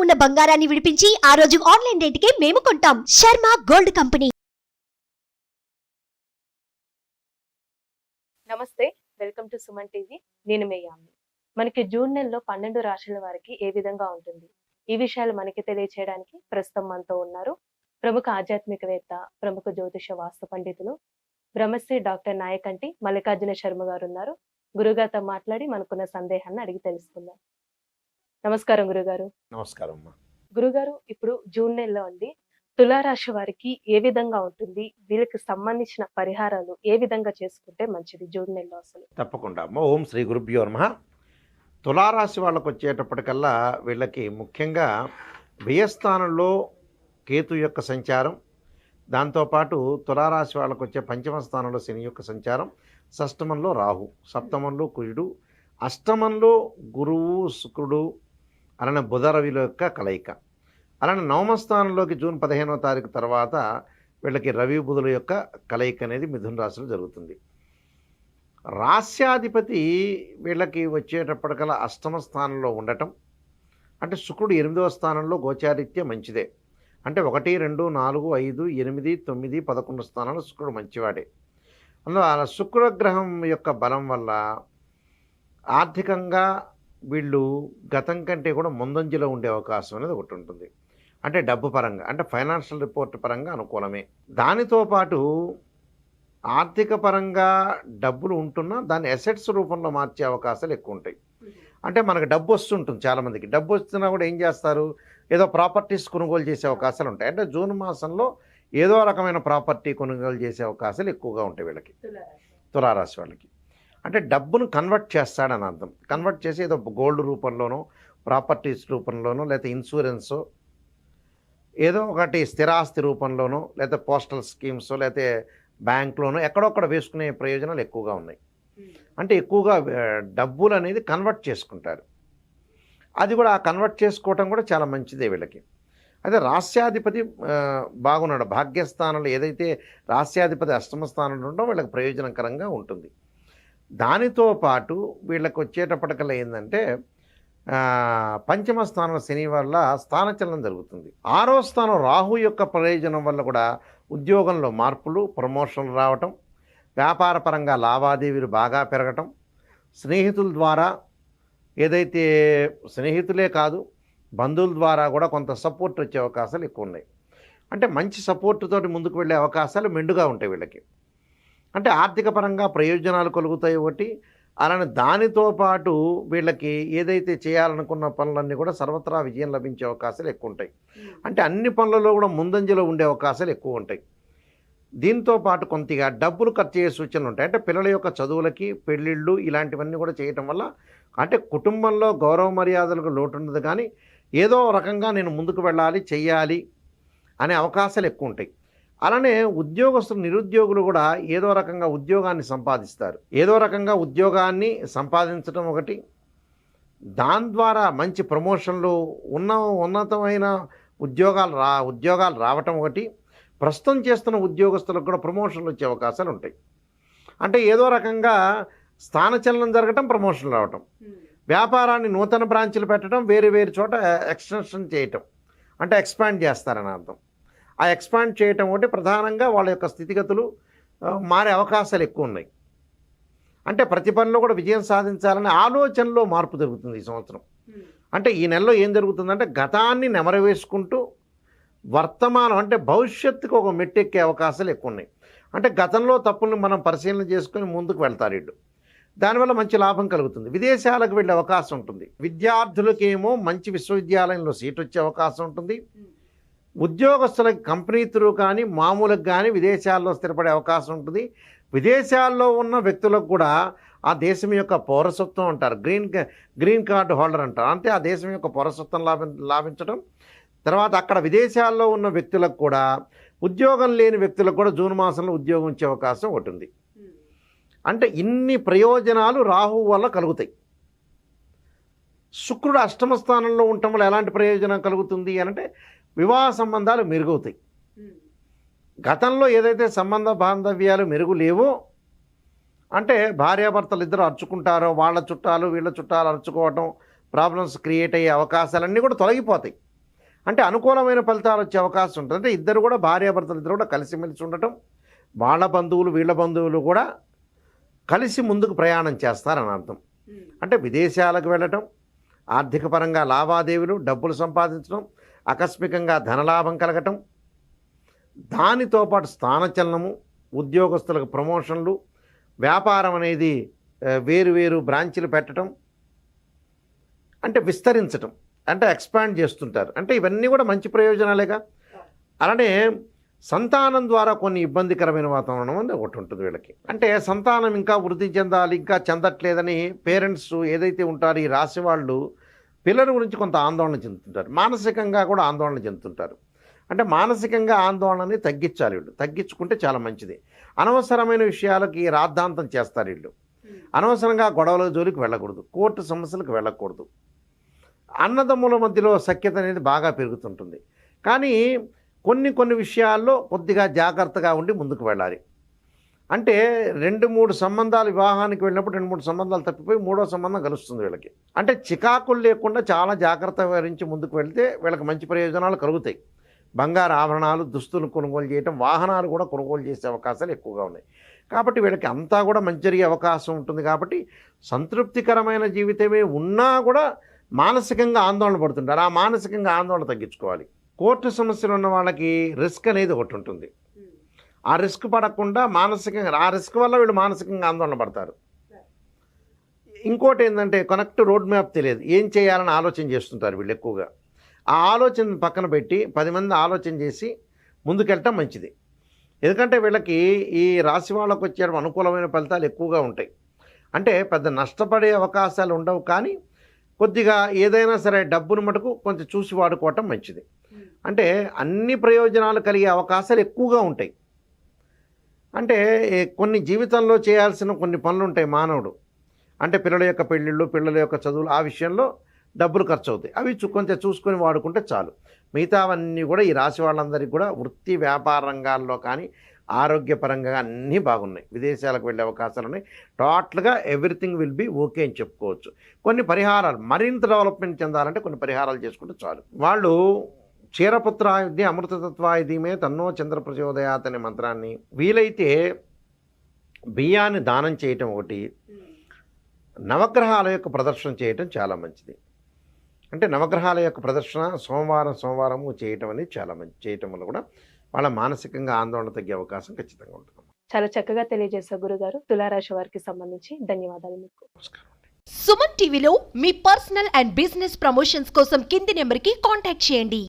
ఉన్న బంగారాన్ని విడిపించి ఆ రోజు ఆన్లైన్ రేటుకే మేము కొంటాం. Sharma gold company. నమస్తే, వెల్కమ్ టు సుమన్ టీవీ. నేను మీ యామ్ని. మనకి జూన్ నెలలో 12 రాశుల వారికి ఏ విధంగా ఉంటుంది, ఈ విషయాలు మనకి తెలియచేయడానికి ప్రస్తుతం మనతో ఉన్నారు ప్రముఖ ఆధ్యాత్మికవేత్త, ప్రముఖ జ్యోతిష వాస్తు పండితులు బ్రహ్మశ్రీ డాక్టర్ నాయకంటి మల్లికార్జున శర్మ గారు ఉన్నారు. గురుగారితో మాట్లాడి మనకున్న సందేహాన్ని అడిగి తెలుసుకుందాం. నమస్కారం గురుగారు. నమస్కారం అమ్మా. గురుగారు, ఇప్పుడు జూన్ నెలలో అండి, తులారాశి వారికి ఏ విధంగా ఉంటుంది, వీళ్ళకి సంబంధించిన పరిహారాలు ఏ విధంగా చేసుకుంటే మంచిది జూన్ నెలలో? అసలు తప్పకుండా అమ్మ. ఓం శ్రీ గురుభ్యో నమః. తులారాశి వాళ్ళకు వచ్చేటప్పటికల్లా వీళ్ళకి ముఖ్యంగా వ్యయస్థానంలో కేతు యొక్క సంచారం, దాంతోపాటు తులారాశి వాళ్ళకు వచ్చే పంచమ స్థానంలో శని యొక్క సంచారం, షష్టమంలో రాహు, సప్తమంలో కుజుడు, అష్టమంలో గురువు శుక్రుడు, అలానే బుధ రవిల యొక్క కలయిక. అలానే నవమ స్థానంలోకి జూన్ 15వ తారీఖు తర్వాత వీళ్ళకి రవి బుధుల యొక్క కలయిక అనేది మిథున రాశిలో జరుగుతుంది. రాస్యాధిపతి వీళ్ళకి వచ్చేటప్పటికల్లా అష్టమ స్థానంలో ఉండటం, అంటే శుక్రుడు 8వ స్థానంలో గోచారిత్య మంచిదే. అంటే 1, 2, 4, 5, 8, 9, 11 స్థానాల్లో శుక్రుడు మంచివాడే. అందులో ఆ శుక్రగ్రహం యొక్క బలం వల్ల ఆర్థికంగా వీళ్ళు గతం కంటే కూడా ముందంజలో ఉండే అవకాశం అనేది ఒకటి ఉంటుంది. అంటే డబ్బు పరంగా, అంటే ఫైనాన్షియల్ రిపోర్ట్ పరంగా అనుకూలమే. దానితో పాటు ఆర్థిక పరంగా డబ్బులు ఉంటున్నా దాన్ని అసెట్స్ రూపంలో మార్చే అవకాశాలు ఎక్కువ ఉంటాయి. అంటే మనకు డబ్బు వస్తుంటుంది, చాలామందికి డబ్బు వస్తున్నా కూడా ఏం చేస్తారు, ఏదో ప్రాపర్టీస్ కొనుగోలు చేసే అవకాశాలు ఉంటాయి. అంటే జూన్ మాసంలో ఏదో రకమైన ప్రాపర్టీ కొనుగోలు చేసే అవకాశాలు ఎక్కువగా ఉంటాయి వీళ్ళకి, తులారాశి వాళ్ళకి. అంటే డబ్బును కన్వర్ట్ చేస్తాడని అర్థం. కన్వర్ట్ చేసి ఏదో గోల్డ్ రూపంలోనో, ప్రాపర్టీస్ రూపంలోనో, లేకపోతే ఇన్సూరెన్సో, ఏదో ఒకటి స్థిరాస్తి రూపంలోనో, లేకపోతే పోస్టల్ స్కీమ్స్, లేకపోతే బ్యాంక్లోనో ఎక్కడొక్కడ వేసుకునే ప్రయోజనాలు ఎక్కువగా ఉన్నాయి. అంటే ఎక్కువగా డబ్బులు అనేది కన్వర్ట్ చేసుకుంటారు. అది కూడా ఆ కన్వర్ట్ చేసుకోవటం కూడా చాలా మంచిదే వీళ్ళకి. అదే రాస్యాధిపతి బాగున్నాడు, భాగ్యస్థానంలో ఏదైతే రాస్యాధిపతి అష్టమ స్థానంలో ఉండో వీళ్ళకి ప్రయోజనకరంగా ఉంటుంది. దానితో పాటు వీళ్ళకి వచ్చేటప్పటికల్లా ఏంటంటే పంచమ స్థానం శని వల్ల స్థానచలనం జరుగుతుంది. 6వ స్థానం రాహు యొక్క ప్రయోజనం వల్ల కూడా ఉద్యోగంలో మార్పులు, ప్రమోషన్లు రావటం, వ్యాపార పరంగా లావాదేవీలు బాగా పెరగటం, స్నేహితుల ద్వారా ఏదైతే స్నేహితులే కాదు బంధువుల ద్వారా కూడా కొంత సపోర్ట్ వచ్చే అవకాశాలు ఎక్కువ ఉన్నాయి. అంటే మంచి సపోర్టుతోటి ముందుకు వెళ్ళే అవకాశాలు మెండుగా ఉంటాయి వీళ్ళకి. అంటే ఆర్థిక పరంగా ప్రయోజనాలు కలుగుతాయి ఒకటి. అలానే దానితో పాటు వీళ్ళకి ఏదైతే చేయాలనుకున్న పనులన్నీ కూడా సర్వత్రా విజయం లభించే అవకాశాలు ఎక్కువ ఉంటాయి. అంటే అన్ని పనులలో కూడా ముందంజలో ఉండే అవకాశాలు ఎక్కువ ఉంటాయి. దీంతో పాటు కొంతగా డబ్బులు ఖర్చు అయ్యే సూచనలు ఉంటాయి. అంటే పిల్లల యొక్క చదువులకి, పెళ్ళిళ్ళు ఇలాంటివన్నీ కూడా చేయటం వల్ల అంటే కుటుంబంలో గౌరవ మర్యాదలకు లోటు ఉండదు, కానీ ఏదో రకంగా నేను ముందుకు వెళ్ళాలి, చెయ్యాలి అనే అవకాశాలు ఎక్కువ ఉంటాయి. అలానే ఉద్యోగస్తులు, నిరుద్యోగులు కూడా ఏదో రకంగా ఉద్యోగాన్ని సంపాదిస్తారు. ఏదో రకంగా ఉద్యోగాన్ని సంపాదించడం ఒకటి, దాని ద్వారా మంచి ప్రమోషన్లు, ఉన్నతమైన ఉద్యోగాలు రావటం ఒకటి, ప్రస్తుతం చేస్తున్న ఉద్యోగస్తులకు కూడా ప్రమోషన్లు వచ్చే అవకాశాలు ఉంటాయి. అంటే ఏదో రకంగా స్థానచలనం జరగటం, ప్రమోషన్లు రావటం, వ్యాపారాన్ని నూతన బ్రాంచ్లు పెట్టడం, వేరు వేరు చోట ఎక్స్టెన్షన్ చేయటం, అంటే ఎక్స్పాండ్ చేస్తారని అర్థం. ఆ ఎక్స్పాండ్ చేయటం ఒకటి ప్రధానంగా వాళ్ళ యొక్క స్థితిగతులు మారే అవకాశాలు ఎక్కువ ఉన్నాయి. అంటే ప్రతి పనిలో కూడా విజయం సాధించాలనే ఆలోచనలో మార్పు జరుగుతుంది ఈ సంవత్సరం. అంటే ఈ నెలలో ఏం జరుగుతుందంటే గతాన్ని నెమరవేసుకుంటూ వర్తమానం అంటే భవిష్యత్తుకు ఒక మెట్టెక్కే అవకాశాలు ఎక్కువ ఉన్నాయి. అంటే గతంలో తప్పులను మనం పరిశీలన చేసుకొని ముందుకు వెళ్తారు వీళ్ళు. దానివల్ల మంచి లాభం కలుగుతుంది. విదేశాలకు వెళ్ళే అవకాశం ఉంటుంది. విద్యార్థులకేమో మంచి విశ్వవిద్యాలయంలో సీట్ వచ్చే అవకాశం ఉంటుంది. ఉద్యోగస్తులకి కంపెనీ త్రూ కానీ మామూలుగా కానీ విదేశాల్లో స్థిరపడే అవకాశం ఉంటుంది. విదేశాల్లో ఉన్న వ్యక్తులకు కూడా ఆ దేశం యొక్క పౌరసత్వం అంటారు, గ్రీన్ కార్డు హోల్డర్ అంటారు. అంటే ఆ దేశం యొక్క పౌరసత్వం లాభించడం. తర్వాత అక్కడ విదేశాల్లో ఉన్న వ్యక్తులకు కూడా, ఉద్యోగం లేని వ్యక్తులకు కూడా జూన్ మాసంలో ఉద్యోగం ఇచ్చే అవకాశం ఉంటుంది. అంటే ఇన్ని ప్రయోజనాలు రాహు వల్ల కలుగుతాయి. శుక్రుడు అష్టమ స్థానంలో ఉండటం వల్ల ఎలాంటి ప్రయోజనం కలుగుతుంది అంటే వివాహ సంబంధాలు మెరుగవుతాయి. గతంలో ఏదైతే సంబంధ బాంధవ్యాలు మెరుగు లేవో, అంటే భార్యాభర్తలు ఇద్దరు అరుచుకుంటారో, వాళ్ళ చుట్టాలు వీళ్ళ చుట్టాలు అరుచుకోవటం, ప్రాబ్లమ్స్ క్రియేట్ అయ్యే అవకాశాలన్నీ కూడా తొలగిపోతాయి. అంటే అనుకూలమైన ఫలితాలు వచ్చే అవకాశం ఉంటుంది. అంటే ఇద్దరు కూడా భార్యాభర్తలు ఇద్దరు కూడా కలిసిమెలిసి ఉండటం, వాళ్ళ బంధువులు వీళ్ళ బంధువులు కూడా కలిసి ముందుకు ప్రయాణం చేస్తారని అర్థం. అంటే విదేశాలకు వెళ్ళటం, ఆర్థిక పరంగా లావాదేవీలు, డబ్బులు సంపాదించడం, ఆకస్మికంగా ధనలాభం కలగటం, దానితో పాటు స్థానచలనము, ఉద్యోగస్తులకు ప్రమోషన్లు, వ్యాపారం అనేది వేరు వేరు బ్రాంచీలు పెట్టడం, అంటే విస్తరించటం, అంటే ఎక్స్పాండ్ చేస్తుంటారు. అంటే ఇవన్నీ కూడా మంచి ప్రయోజనాలేగా. అలానే సంతానం ద్వారా కొన్ని ఇబ్బందికరమైన వాతావరణం అనేది ఒకటి ఉంటుంది వీళ్ళకి. అంటే సంతానం ఇంకా వృద్ధి చెందాలి, ఇంకా చెందట్లేదని పేరెంట్స్ ఏదైతే ఉంటారో ఈ రాశి వాళ్ళు పిల్లల గురించి కొంత ఆందోళన చెందుతుంటారు, మానసికంగా కూడా ఆందోళన చెందుతుంటారు. అంటే మానసికంగా ఆందోళనని తగ్గించాలి వీళ్ళు, తగ్గించుకుంటే చాలా మంచిది. అనవసరమైన విషయాలకి రాద్ధాంతం చేస్తారు వీళ్ళు, అనవసరంగా గొడవల జోలికి వెళ్ళకూడదు, కోర్టు సమస్యలకు వెళ్ళకూడదు. అన్నదమ్ముల మధ్యలో సఖ్యత అనేది బాగా పెరుగుతుంటుంది. కానీ కొన్ని విషయాల్లో కొద్దిగా జాగ్రత్తగా ఉండి ముందుకు వెళ్ళాలి. అంటే 2-3 సంబంధాలు వివాహానికి వెళ్ళినప్పుడు 2-3 సంబంధాలు తప్పిపోయి 3వ సంబంధం కలుస్తుంది వీళ్ళకి. అంటే చికాకులు లేకుండా చాలా జాగ్రత్త వహించి ముందుకు వెళ్తే వీళ్ళకి మంచి ప్రయోజనాలు కలుగుతాయి. బంగారు ఆభరణాలు, దుస్తులు కొనుగోలు చేయటం, వాహనాలు కూడా కొనుగోలు చేసే అవకాశాలు ఎక్కువగా ఉన్నాయి. కాబట్టి వీళ్ళకి అంతా కూడా మంచి జరిగే అవకాశం ఉంటుంది. కాబట్టి సంతృప్తికరమైన జీవితమే ఉన్నా కూడా మానసికంగా ఆందోళన పడుతుంటారు. ఆ మానసికంగా ఆందోళన తగ్గించుకోవాలి. కోర్టు సమస్యలు ఉన్న వాళ్ళకి రిస్క్ అనేది ఒకటి ఉంటుంది. ఆ రిస్క్ పడకుండా మానసికంగా, ఆ రిస్క్ వల్ల వీళ్ళు మానసికంగా ఆందోళన పడతారు. ఇంకోటి ఏంటంటే కనెక్ట్ రోడ్ మ్యాప్ తెలియదు, ఏం చేయాలని ఆలోచన చేస్తుంటారు వీళ్ళు ఎక్కువగా. ఆ ఆలోచన పక్కన పెట్టి 10 మంది ఆలోచన చేసి ముందుకెళ్ళటం మంచిది. ఎందుకంటే వీళ్ళకి ఈ రాశి వాళ్ళకు వచ్చే అనుకూలమైన ఫలితాలు ఎక్కువగా ఉంటాయి. అంటే పెద్ద నష్టపడే అవకాశాలు ఉండవు, కానీ కొద్దిగా ఏదైనా సరే డబ్బును మటుకు కొంచెం చూసి వాడుకోవటం మంచిది. అంటే అన్ని ప్రయోజనాలు కలిగే అవకాశాలు ఎక్కువగా ఉంటాయి. అంటే కొన్ని జీవితంలో చేయాల్సిన కొన్ని పనులు ఉంటాయి మానవుడు. అంటే పిల్లల యొక్క పెళ్ళిళ్ళు, పిల్లల యొక్క చదువులు, ఆ విషయంలో డబ్బులు ఖర్చు అవుతాయి. అవి కొంచెం చూసుకొని వాడుకుంటే చాలు. మిగతావన్నీ కూడా ఈ రాశి వాళ్ళందరికీ కూడా వృత్తి వ్యాపార రంగాల్లో కానీ ఆరోగ్యపరంగా అన్నీ బాగున్నాయి. విదేశాలకు వెళ్ళే అవకాశాలు ఉన్నాయి. టోటల్గా ఎవ్రీథింగ్ విల్ బి ఓకే అని చెప్పుకోవచ్చు. కొన్ని పరిహారాలు, మరింత డెవలప్మెంట్ చెందాలంటే కొన్ని పరిహారాలు చేసుకుంటే చాలు. వాళ్ళు క్షీరపుత్రాయుధి అమృతతత్వాయుధిమే తన్నో చంద్ర ప్రచోదయాత్ అనే మంత్రాన్ని వీలైతే బియ్యాన్ని దానం చేయటం ఒకటి, నవగ్రహాల యొక్క ప్రదర్శన చేయటం చాలా మంచిది. అంటే నవగ్రహాల యొక్క ప్రదర్శన సోమవారము చేయటం అనేది చాలా మంచి. చేయటం వల్ల కూడా వాళ్ళ మానసికంగా ఆందోళన తగ్గే అవకాశం ఖచ్చితంగా ఉంటుంది. చాలా చక్కగా తెలియజేశారు గురుగారు. తులారాశి వారికి సంబంధించి ధన్యవాదాలు మీకు. నమస్కారం. సుమన్ టీవీలో మీ పర్సనల్ అండ్ బిజినెస్ ప్రమోషన్స్ కోసం కింది నెంబర్కి కాంటాక్ట్ చేయండి.